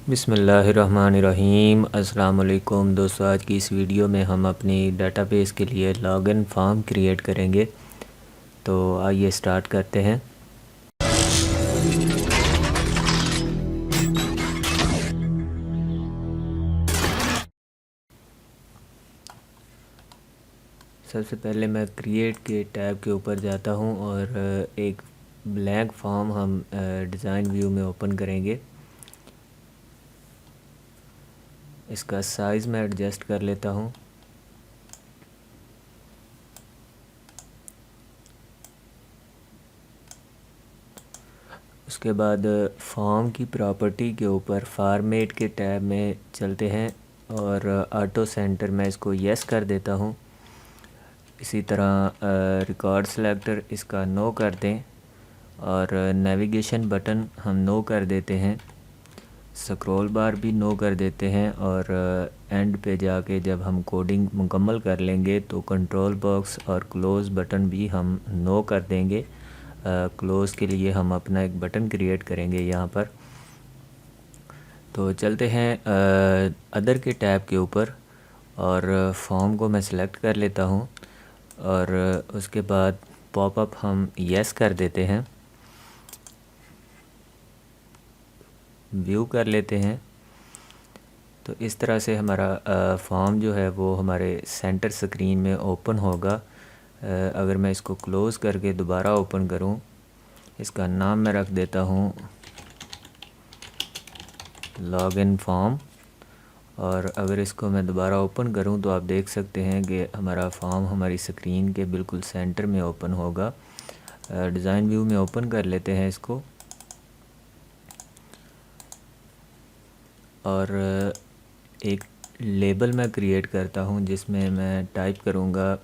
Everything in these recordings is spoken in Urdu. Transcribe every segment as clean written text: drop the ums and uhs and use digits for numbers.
بسم اللہ الرحمن الرحیم۔ السلام علیکم دوستو، آج کی اس ویڈیو میں ہم اپنی ڈیٹا بیس کے لیے لاگ ان فارم کریٹ کریں گے، تو آئیے سٹارٹ کرتے ہیں۔ سب سے پہلے میں کریٹ کے ٹیب کے اوپر جاتا ہوں اور ایک بلینک فارم ہم ڈیزائن ویو میں اوپن کریں گے۔ اس کا سائز میں ایڈجسٹ کر لیتا ہوں۔ اس کے بعد فارم کی پراپرٹی کے اوپر فارمیٹ کے ٹیب میں چلتے ہیں اور آٹو سینٹر میں اس کو یس کر دیتا ہوں۔ اسی طرح ریکارڈ سلیکٹر اس کا نو کر دیں اور نیویگیشن بٹن ہم نو کر دیتے ہیں، سکرول بار بھی نو کر دیتے ہیں، اور اینڈ پہ جا کے جب ہم کوڈنگ مکمل کر لیں گے تو کنٹرول باکس اور کلوز بٹن بھی ہم نو کر دیں گے۔ کلوز کے لیے ہم اپنا ایک بٹن کریٹ کریں گے یہاں پر۔ تو چلتے ہیں ادر کے ٹیب کے اوپر اور فارم کو میں سلیکٹ کر لیتا ہوں اور اس کے بعد پاپ اپ ہم یس کر دیتے ہیں، ویو کر لیتے ہیں۔ تو اس طرح سے ہمارا فارم جو ہے وہ ہمارے سینٹر سکرین میں اوپن ہوگا۔ اگر میں اس کو کلوز کر کے دوبارہ اوپن کروں، اس کا نام میں رکھ دیتا ہوں لاگ ان فارم، اور اگر اس کو میں دوبارہ اوپن کروں تو آپ دیکھ سکتے ہیں کہ ہمارا فارم ہماری سکرین کے بالکل سینٹر میں اوپن ہوگا۔ ڈیزائن ویو میں اوپن کر لیتے ہیں اس کو، اور ایک لیبل میں کریٹ کرتا ہوں جس میں میں ٹائپ کروں گا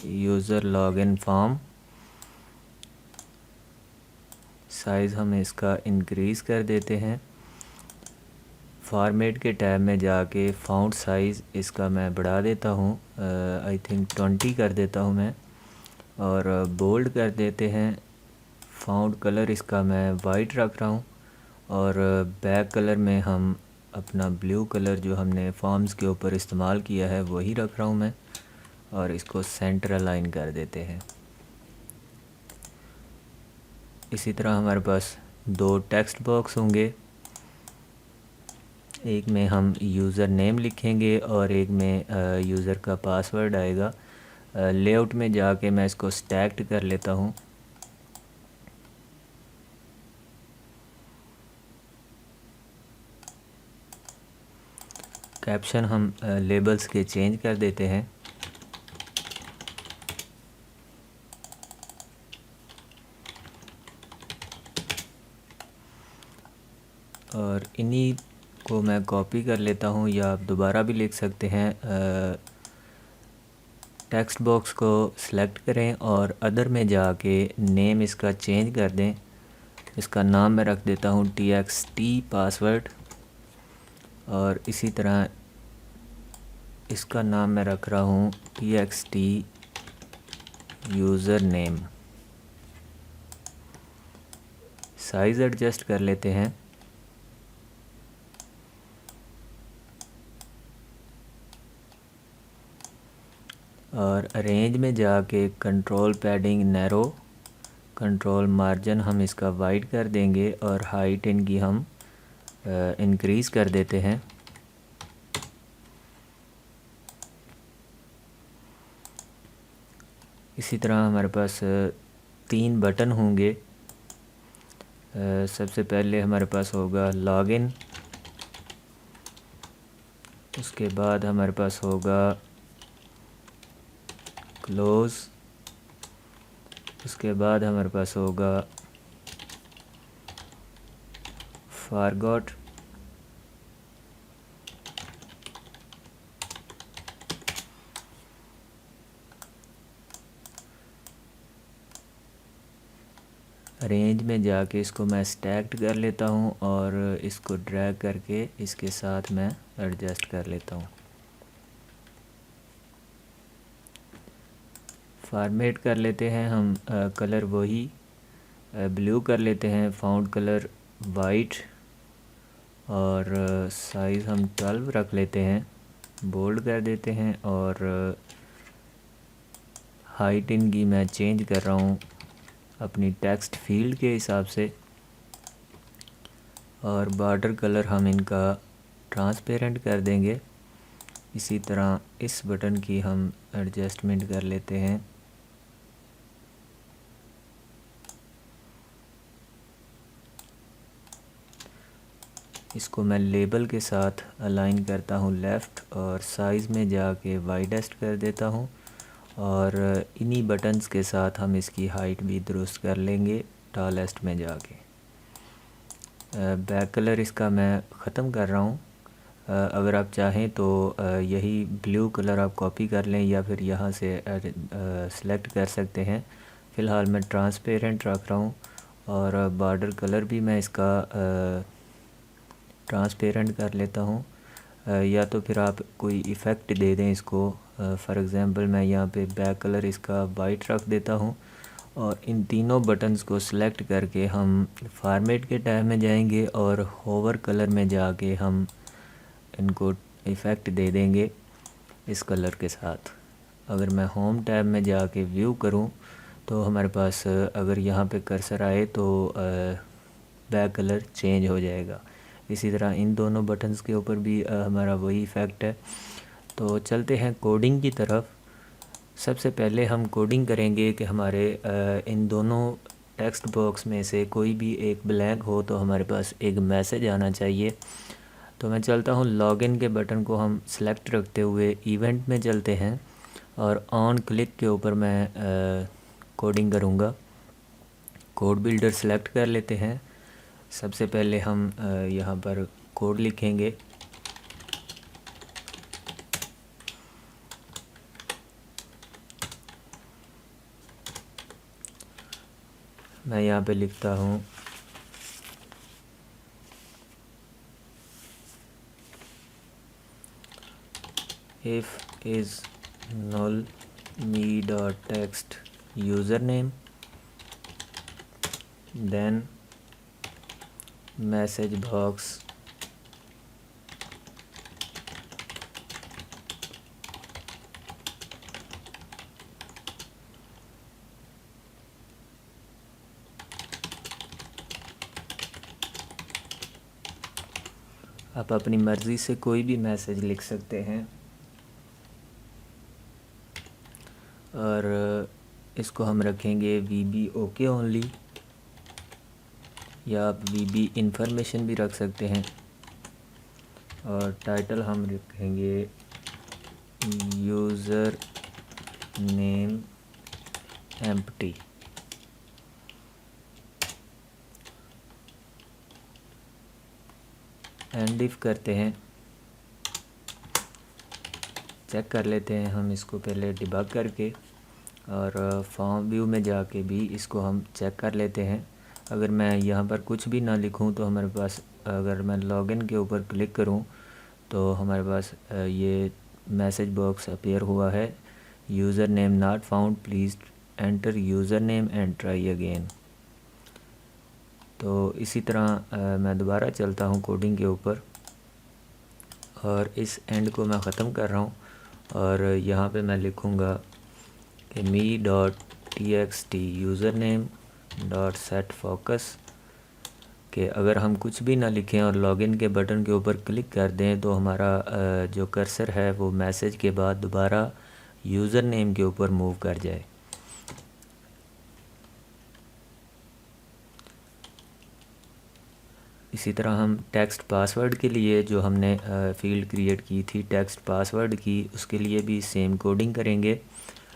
user log in form. Size ہم اس کا انکریز کر دیتے ہیں۔ فارمیٹ کے ٹیب میں جا کے فونٹ سائز اس کا میں بڑھا دیتا ہوں، آئی تھنک 20 کر دیتا ہوں میں، اور بولڈ کر دیتے ہیں۔ فونٹ کلر اس کا میں وائٹ رکھ رہا ہوں، اور بیک کلر میں ہم اپنا بلیو کلر جو ہم نے فارمز کے اوپر استعمال کیا ہے وہی رکھ رہا ہوں میں، اور اس کو سینٹر الائن کر دیتے ہیں۔ اسی طرح ہمارے پاس دو ٹیکسٹ باکس ہوں گے، ایک میں ہم یوزر نیم لکھیں گے اور ایک میں یوزر کا پاسورڈ آئے گا۔ لے آؤٹ میں جا کے میں اس کو سٹیکڈ کر لیتا ہوں۔ کیپشن ہم لیبلز کے چینج کر دیتے ہیں، اور انہی کو میں کاپی کر لیتا ہوں، یا آپ دوبارہ بھی لکھ سکتے ہیں۔ ٹیکسٹ باکس کو سلیکٹ کریں اور ادر میں جا کے نیم اس کا چینج کر دیں۔ اس کا نام میں رکھ دیتا ہوں TXT پاسورڈ، اور اسی طرح اس کا نام میں رکھ رہا ہوں TXT یوزر نیم۔ سائز ایڈجسٹ کر لیتے ہیں، اور ارینج میں جا کے کنٹرول پیڈنگ نیرو، کنٹرول مارجن ہم اس کا وائٹ کر دیں گے، اور ہائٹ ان کی ہم انکریز کر دیتے ہیں۔ اسی طرح ہمارے پاس 3 بٹن ہوں گے۔ سب سے پہلے ہمارے پاس ہوگا لاگ ان، اس کے بعد ہمارے پاس ہوگا کلوز، اس کے بعد ہمارے پاس ہوگا فارگوٹ، رینج میں جا کے اس کو میں سٹیکڈ کر لیتا ہوں اور اس کو ڈریگ کر کے اس کے ساتھ میں ایڈجسٹ کر لیتا ہوں۔ فارمیٹ کر لیتے ہیں ہم کلر وہی بلیو کر لیتے ہیں، فاؤنٹ کلر وائٹ، اور سائز ہم 12 رکھ لیتے ہیں، بولڈ کر دیتے ہیں، اور ہائٹ ان کی میں چینج کر رہا ہوں اپنی ٹیکسٹ فیلڈ کے حساب سے، اور بارڈر کلر ہم ان کا ٹرانسپیرنٹ کر دیں گے۔ اسی طرح اس بٹن کی ہم ایڈجسٹمنٹ کر لیتے ہیں۔ اس کو میں لیبل کے ساتھ الائن کرتا ہوں لیفٹ، اور سائز میں جا کے وائڈسٹ کر دیتا ہوں، اور انہی بٹنز کے ساتھ ہم اس کی ہائٹ بھی درست کر لیں گے ٹالسٹ میں جا کے۔ بیک کلر اس کا میں ختم کر رہا ہوں۔ اگر آپ چاہیں تو یہی بلیو کلر آپ کاپی کر لیں یا پھر یہاں سے سلیکٹ کر سکتے ہیں۔ فی الحال میں ٹرانسپیرنٹ رکھ رہا ہوں، اور بارڈر کلر بھی میں اس کا ٹرانسپیرنٹ کر لیتا ہوں، یا تو پھر آپ کوئی ایفیکٹ دے دیں اس کو۔ فار ایگزامپل میں یہاں پہ بیک کلر اس کا وائٹ رکھ دیتا ہوں، اور ان تینوں بٹنز کو سلیکٹ کر کے ہم فارمیٹ کے ٹیب میں جائیں گے، اور ہوور کلر میں جا کے ہم ان کو ایفیکٹ دے دیں گے اس کلر کے ساتھ۔ اگر میں ہوم ٹیب میں جا کے ویو کروں تو ہمارے پاس اگر یہاں پہ کرسر آئے تو بیک کلر چینج ہو جائے گا۔ اسی طرح ان دونوں بٹنز کے اوپر بھی ہمارا وہی ایفیکٹ ہے۔ تو چلتے ہیں کوڈنگ کی طرف۔ سب سے پہلے ہم کوڈنگ کریں گے کہ ہمارے ان دونوں ٹیکسٹ باکس میں سے کوئی بھی ایک بلینک ہو تو ہمارے پاس ایک میسج آنا چاہیے۔ تو میں چلتا ہوں لاگ ان کے بٹن کو ہم سلیکٹ رکھتے ہوئے ایونٹ میں چلتے ہیں، اور آن کلک کے اوپر میں کوڈنگ کروں گا۔ کوڈ بلڈر سلیکٹ کر لیتے ہیں۔ سب سے پہلے ہم یہاں پر کوڈ لکھیں گے۔ میں یہاں پہ لکھتا ہوں if is null me.text username then message box آپ اپنی مرضی سے کوئی بھی میسج لکھ سکتے ہیں، اور اس کو ہم رکھیں گے وی بی اوکے اونلی، یا آپ وی بی انفارمیشن بھی رکھ سکتے ہیں، اور ٹائٹل ہم رکھیں گے user name empty. And if کرتے ہیں، چیک کر لیتے ہیں ہم اس کو پہلے ڈیبگ کر کے، اور فارم ویو میں جا کے بھی اس کو ہم چیک کر لیتے ہیں۔ اگر میں یہاں پر کچھ بھی نہ لکھوں تو ہمارے پاس، اگر میں لاگ ان کے اوپر کلک کروں تو ہمارے پاس یہ میسج باکس اپیئر ہوا ہے، user name not found, please enter user name and try again. تو اسی طرح میں دوبارہ چلتا ہوں کوڈنگ کے اوپر، اور اس اینڈ کو میں ختم کر رہا ہوں، اور یہاں پہ میں لکھوں گا کہ me.txt user name dot set focus, کہ اگر ہم کچھ بھی نہ لکھیں اور لاگ ان کے بٹن کے اوپر کلک کر دیں تو ہمارا جو کرسر ہے وہ میسج کے بعد دوبارہ یوزر نیم کے اوپر موو کر جائے۔ اسی طرح ہم ٹیکسٹ پاسورڈ کے لیے جو ہم نے فیلڈ کریٹ کی تھی ٹیکسٹ پاسورڈ کی، اس کے لیے بھی سیم کوڈنگ کریں گے۔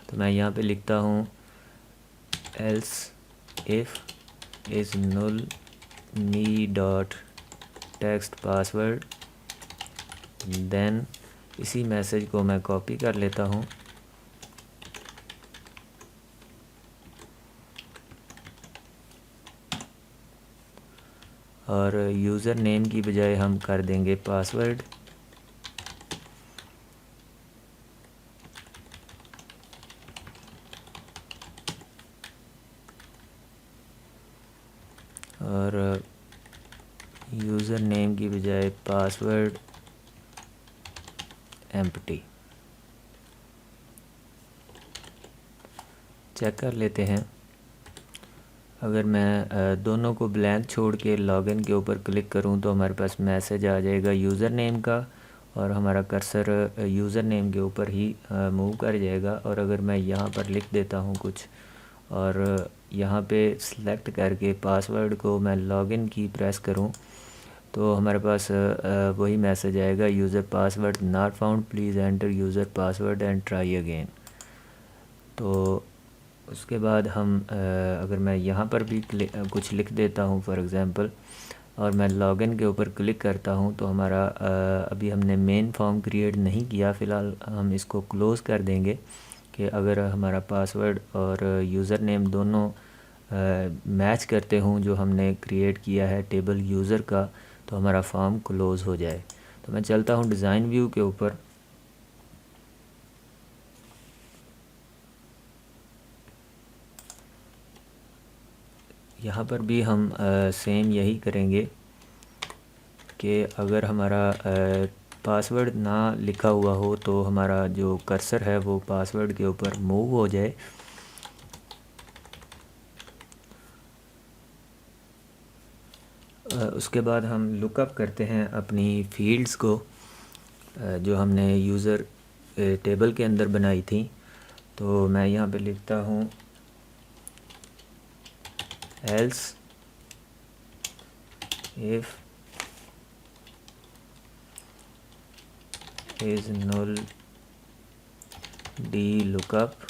تو میں یہاں پہ لکھتا ہوں else if is null me dot text password, then اسی میسج کو میں کاپی کر لیتا ہوں، اور یوزر نیم کی بجائے ہم کر دیں گے پاسورڈ۔ اور یوزر نیم کی بجائے پاسورڈ ایمپٹی چیک کر لیتے ہیں۔ اگر میں دونوں کو بلینک چھوڑ کے لاگ ان کے اوپر کلک کروں تو ہمارے پاس میسج آ جائے گا یوزر نیم کا، اور ہمارا کرسر یوزر نیم کے اوپر ہی موو کر جائے گا۔ اور اگر میں یہاں پر لکھ دیتا ہوں کچھ اور یہاں پہ سلیکٹ کر کے پاسورڈ کو میں لاگ ان کی پریس کروں تو ہمارے پاس وہی میسج آئے گا user password not found, please enter user password and try again. تو اس کے بعد ہم اگر میں یہاں پر بھی کچھ لکھ دیتا ہوں فار ایگزامپل، اور میں لاگ ان کے اوپر کلک کرتا ہوں تو ہمارا ابھی ہم نے مین فارم کریٹ نہیں کیا، فی الحال ہم اس کو کلوز کر دیں گے کہ اگر ہمارا پاسورڈ اور یوزر نیم دونوں میچ کرتے ہوں جو ہم نے کریٹ کیا ہے ٹیبل یوزر کا تو ہمارا فارم کلوز ہو جائے۔ تو میں چلتا ہوں ڈیزائن ویو کے اوپر، یہاں پر بھی ہم سیم یہی کریں گے کہ اگر ہمارا پاسورڈ نہ لکھا ہوا ہو تو ہمارا جو کرسر ہے وہ پاسورڈ کے اوپر موو ہو جائے۔ اس کے بعد ہم لک اپ کرتے ہیں اپنی فیلڈز کو جو ہم نے یوزر ٹیبل کے اندر بنائی تھیں۔ تو میں یہاں پہ لکھتا ہوں else if is null d lookup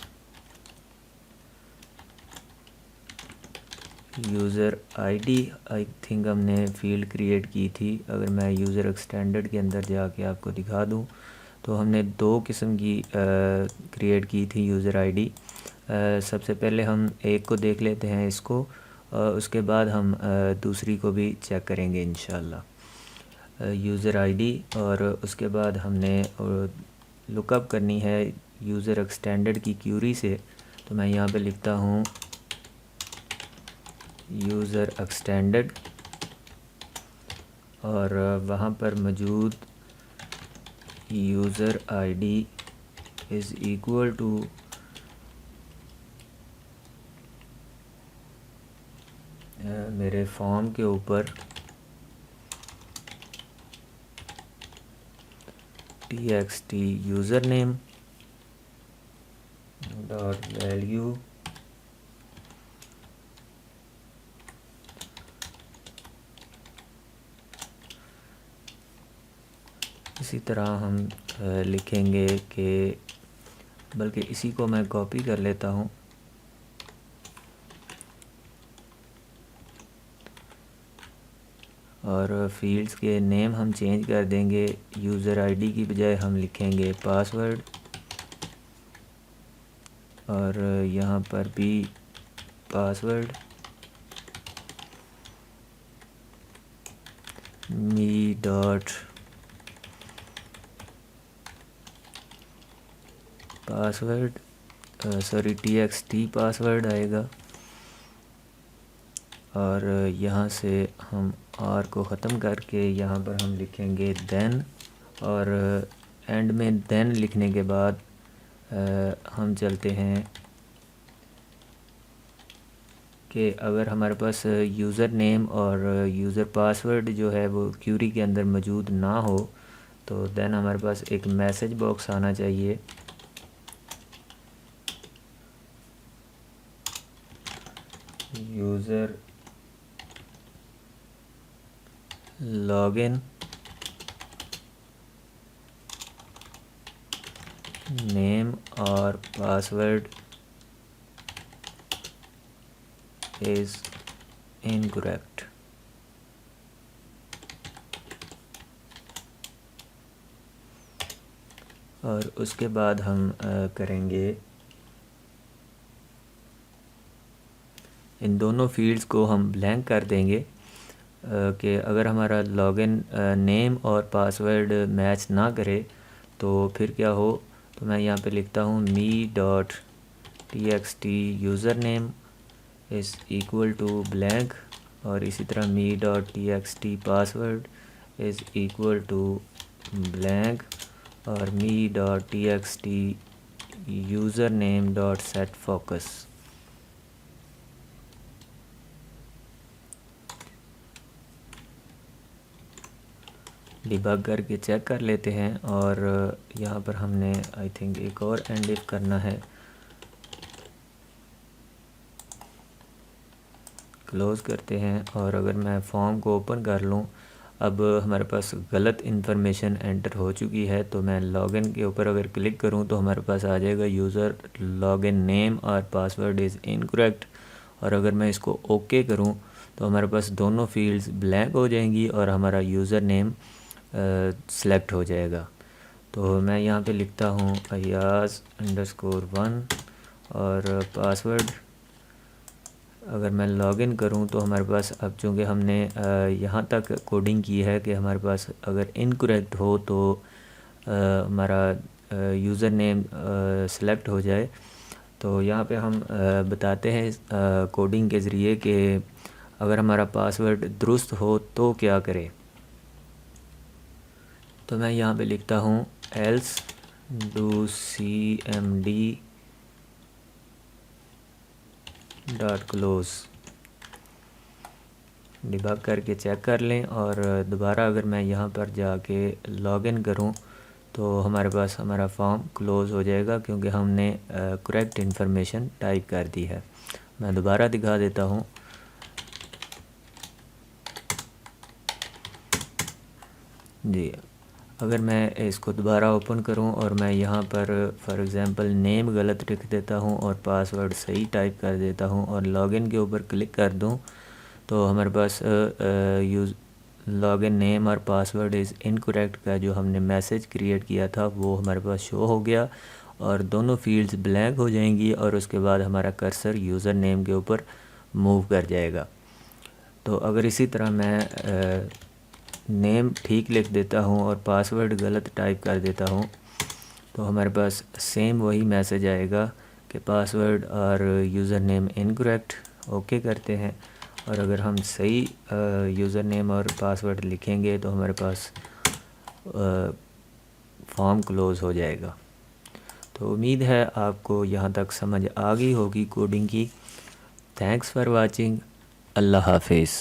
user I D, I think ہم نے فیلڈ کریٹ کی تھی۔ اگر میں یوزر ایکسٹینڈرڈ کے اندر جا کے آپ کو دکھا دوں تو ہم نے دو قسم کی کریٹ کی تھی یوزر آئی ڈی۔ سب سے پہلے ہم ایک کو دیکھ لیتے ہیں اس کو، اس کے بعد ہم دوسری کو بھی چیک کریں گے انشاءاللہ۔ یوزر آئی ڈی اور اس کے بعد ہم نے لک اپ کرنی ہے یوزر ایکسٹینڈرڈ کی کیوری سے۔ تو میں یہاں پہ لکھتا ہوں یوزر ایکسٹینڈرڈ اور وہاں پر موجود user I D is equal to میرے فارم کے اوپر txt user name dot value اسی طرح ہم لکھیں گے کہ بلکہ اسی کو میں کاپی کر لیتا ہوں اور فیلڈز کے نیم ہم چینج کر دیں گے، یوزر آئی ڈی کی بجائے ہم لکھیں گے پاسورڈ، اور یہاں پر بھی پاسورڈ می ڈاٹ پاسورڈ txt پاسورڈ آئے گا، اور یہاں سے ہم آر کو ختم کر کے یہاں پر ہم لکھیں گے دین، اور اینڈ میں دین لکھنے کے بعد ہم چلتے ہیں کہ اگر ہمارے پاس یوزر نیم اور یوزر پاسورڈ جو ہے وہ کیوری کے اندر موجود نہ ہو تو دین ہمارے پاس ایک میسج باکس آنا چاہیے یوزر لاگ ان نیم اور پاسورڈ از انکریکٹ۔ اور اس کے بعد ہم کریں گے ان دونوں فیلڈز کو ہم بلینک کر دیں گے کہ اگر ہمارا لاگ ان نیم اور پاسورڈ میچ نہ کرے تو پھر کیا ہو۔ تو میں یہاں پہ لکھتا ہوں me dot txt user name is equal to blank, اور اسی طرح me.txt password is equal to blank اور me.txt user name dot set focus. Debug کر کے چیک کر لیتے ہیں. اور یہاں پر ہم نے آئی تھنک ایک اور اینڈ اف کرنا ہے. کلوز کرتے ہیں. اور اگر میں فارم کو اوپن کر لوں، اب ہمارے پاس غلط انفارمیشن انٹر ہو چکی ہے. تو میں لاگ ان کے اوپر اگر کلک کروں تو ہمارے پاس آ جائے گا یوزر لاگ ان نیم اور پاسورڈ از انکریکٹ. اور اگر میں اس کو اوکے کروں تو ہمارے پاس دونوں فیلڈز بلینک ہو جائیں گی اور ہمارا یوزر نیم سلیکٹ ہو جائے گا. تو میں یہاں پہ لکھتا ہوں ایاز_1 اور پاسورڈ. اگر میں لاگ ان کروں تو ہمارے پاس اب چونکہ ہم نے یہاں تک کوڈنگ کی ہے کہ ہمارے پاس اگر انکریکٹ ہو تو ہمارا یوزر نیم سلیکٹ ہو جائے. تو یہاں پہ ہم بتاتے ہیں کوڈنگ کے ذریعے کہ اگر ہمارا پاسورڈ درست ہو تو کیا کرے. تو میں یہاں پہ لکھتا ہوں else do cmd dot close. Debug کر کے چیک کر لیں. اور دوبارہ اگر میں یہاں پر جا کے لاگ ان کروں تو ہمارے پاس ہمارا فارم کلوز ہو جائے گا کیونکہ ہم نے کریکٹ انفارمیشن ٹائپ کر دی ہے. میں دوبارہ دکھا دیتا ہوں. جی اگر میں اس کو دوبارہ اوپن کروں اور میں یہاں پر فار ایگزامپل نیم غلط لکھ دیتا ہوں اور پاسورڈ صحیح ٹائپ کر دیتا ہوں اور لاگ ان کے اوپر کلک کر دوں تو ہمارے پاس لاگ ان نیم اور پاسورڈ از انکریکٹ کا جو ہم نے میسج کریٹ کیا تھا وہ ہمارے پاس شو ہو گیا اور دونوں فیلڈز بلینک ہو جائیں گی اور اس کے بعد ہمارا کرسر یوزر نیم کے اوپر موو کر جائے گا. تو اگر اسی طرح میں نیم ٹھیک لکھ دیتا ہوں اور پاسورڈ غلط ٹائپ کر دیتا ہوں تو ہمارے پاس سیم وہی میسج آئے گا کہ پاسورڈ اور یوزر نیم انکریکٹ. اوکے کرتے ہیں. اور اگر ہم صحیح یوزر نیم اور پاسورڈ لکھیں گے تو ہمارے پاس فارم کلوز ہو جائے گا. تو امید ہے آپ کو یہاں تک سمجھ آ گئی ہوگی کوڈنگ کی. Thanks for watching. اللہ حافظ.